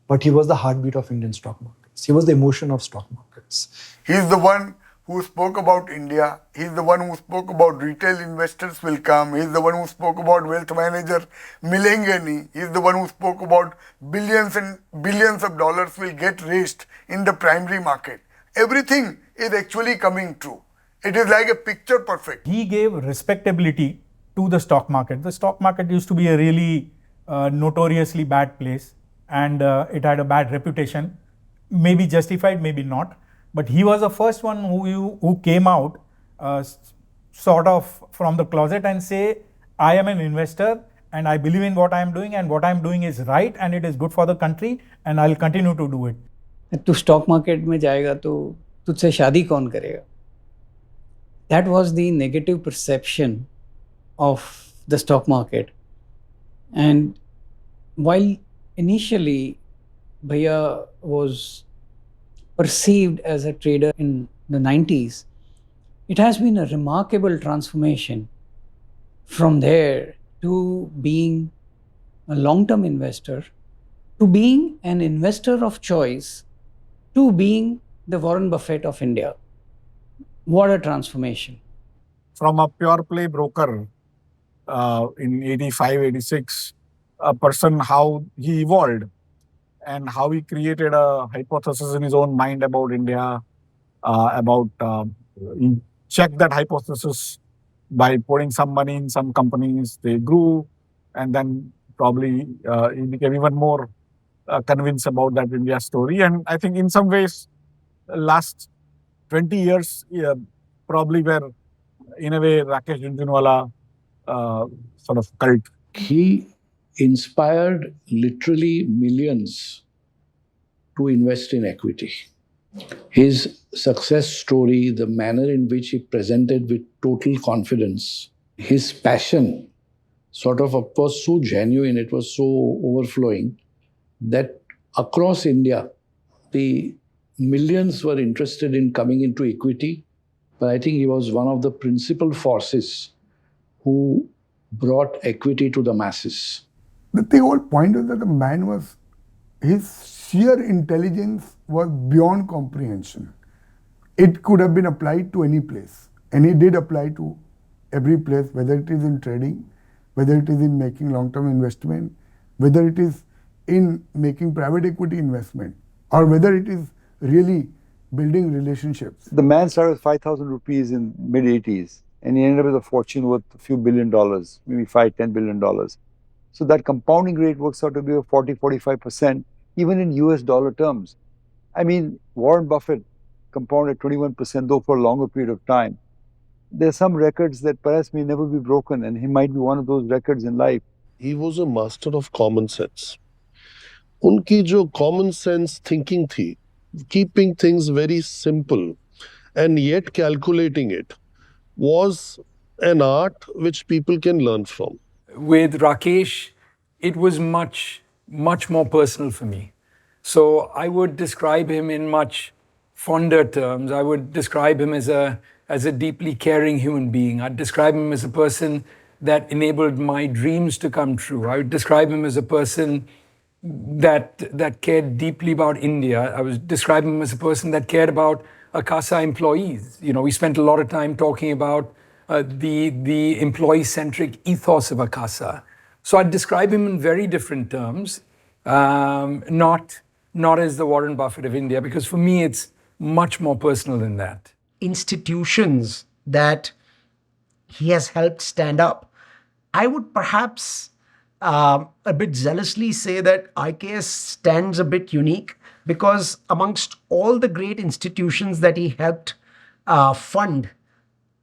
but he was the heartbeat of Indian stock markets. He was the emotion of stock markets. He's the one who spoke about India. He's the one who spoke about retail investors will come. He's the one who spoke about wealth manager milenge nahi. He's the one who spoke about billions and billions of dollars will get raised in the primary market. Everything is actually coming true. It is like a picture perfect. He gave respectability to the stock market. The stock market used to be a really notoriously bad place, and it had a bad reputation, maybe justified, maybe not. But he was the first one who came out sort of from the closet and say, I am an investor and I believe in what I am doing, and what I am doing is right and it is good for the country and I'll continue to do it. तू stock market में जाएगा तो तुझसे शादी कौन करेगा? That was the negative perception of the stock market. And while initially Bhaiya was perceived as a trader in the 90s, it has been a remarkable transformation from there to being a long-term investor, to being an investor of choice, to being the Warren Buffett of India. What a transformation. From a pure play broker in 85, 86, a person, how he evolved and how he created a hypothesis in his own mind about India, he checked that hypothesis by putting some money in some companies. They grew, and then probably he became even more convinced about that India story. And I think in some ways, last 20 years probably were, in a way, Rakesh Jhunjhunwala sort of cult. He inspired literally millions to invest in equity. His success story, the manner in which he presented with total confidence, his passion was so genuine, it was so overflowing that across India, the millions were interested in coming into equity. But I think he was one of the principal forces who brought equity to the masses. The whole point is that the man was, his sheer intelligence was beyond comprehension. It could have been applied to any place. And he did apply to every place, whether it is in trading, whether it is in making long-term investment, whether it is in making private equity investment, or whether it is really building relationships. The man started with 5,000 rupees in mid-80s, and he ended up with a fortune worth a few $1 billion, maybe $5-10 billion. So that compounding rate works out to be 40-45%, even in US dollar terms. I mean, Warren Buffett compounded 21%, though for a longer period of time. There are some records that perhaps may never be broken, and he might be one of those records in life. He was a master of common sense. उनकी जो common sense thinking थी, keeping things very simple and yet calculating it, was an art which people can learn from. With Rakesh, it was much more personal for me. So I would describe him in much fonder terms. I would describe him as a deeply caring human being. I'd describe him as a person that enabled my dreams to come true. I would describe him as a person that cared deeply about India. I would describe him as a person that cared about Akasa employees. You know, we spent a lot of time talking about the employee-centric ethos of Akasa. So I'd describe him in very different terms, not as the Warren Buffett of India, because for me it's much more personal than that. institutions that he has helped stand up, I would perhaps a bit zealously say that IKS stands a bit unique, because amongst all the great institutions that he helped fund,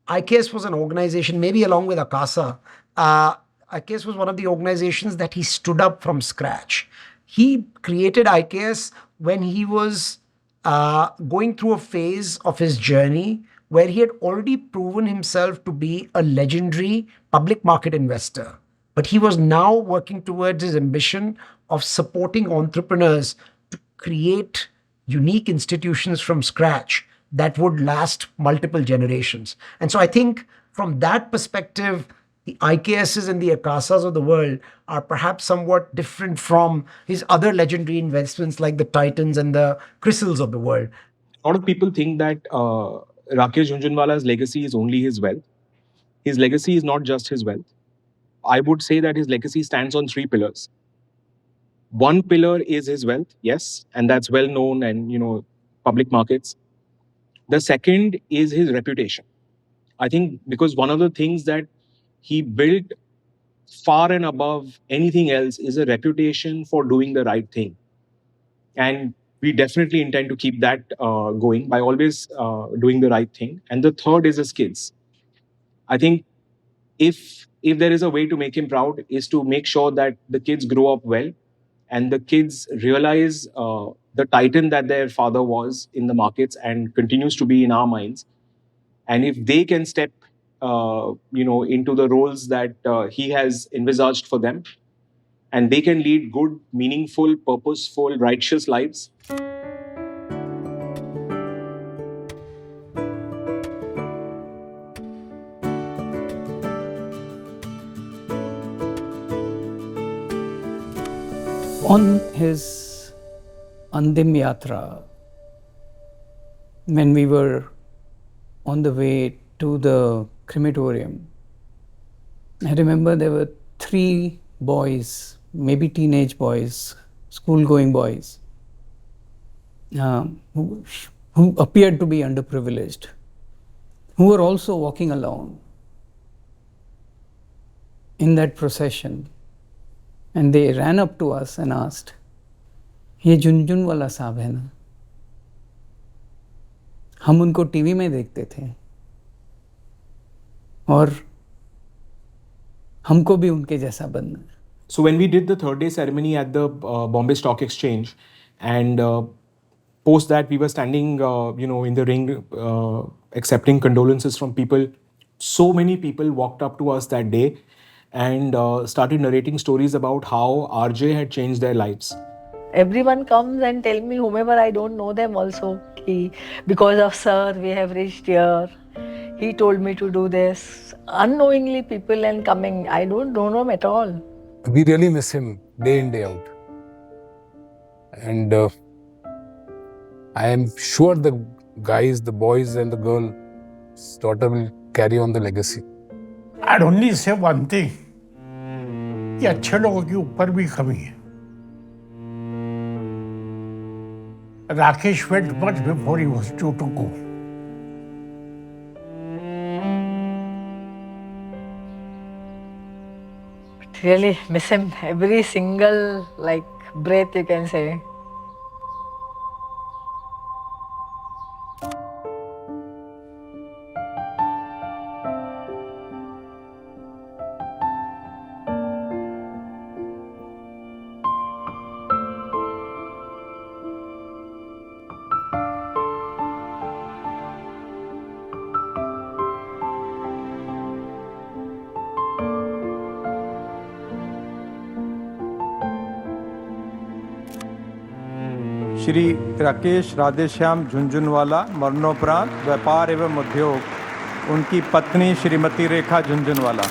IKS was an organization, maybe along with Akasa, IKS was one of the organizations that he stood up from scratch. He created IKS when he was going through a phase of his journey where he had already proven himself to be a legendary public market investor. But he was now working towards his ambition of supporting entrepreneurs to create unique institutions from scratch that would last multiple generations. And so I think from that perspective, the IKSs and the Akasas of the world are perhaps somewhat different from his other legendary investments like the Titans and the Chrysals of the world. A lot of people think that Rakesh Jhunjhunwala's legacy is only his wealth. His legacy is not just his wealth. I would say that his legacy stands on 3 pillars. One pillar is his wealth, yes, and that's well known and, public markets. The second is his reputation. I think because one of the things that he built far and above anything else is a reputation for doing the right thing. And we definitely intend to keep that going by always doing the right thing. And the third is his kids. I think if there is a way to make him proud, is to make sure that the kids grow up well and the kids realize the titan that their father was in the markets and continues to be in our minds. And if they can step into the roles that he has envisaged for them, and they can lead good, meaningful, purposeful, righteous lives. On his Andim Yatra, when we were on the way to the crematorium, I remember there were 3 boys, maybe teenage boys, school-going boys, who appeared to be underprivileged, who were also walking along in that procession. And they ran up to us and asked, "ये झुनझुनवाला साहब है ना?" हम उनको TV में देखते थे और हमको भी उनके जैसा बनना है. So when we did the 3rd day ceremony at the Bombay Stock Exchange, and post that we were standing, in the ring, accepting condolences from people. So many people walked up to us that day and started narrating stories about how RJ had changed their lives. Everyone comes and tell me, whomever I don't know them also, because of sir, we have reached here. He told me to do this. Unknowingly people and coming, I don't know him at all. We really miss him day in, day out. And I am sure the guys, the boys and the girl's daughter will carry on the legacy. I'd only say one thing, कि अच्छे लोगों के ऊपर भी कमी है. Rakesh went much before he was due to go. Really miss him every single breath, you can say. Shri Rakesh Radheshyam Jhunjhunwala मरणोपरांत व्यापार एवं उद्योग, उनकी पत्नी श्रीमती रेखा झुंझुनवाला.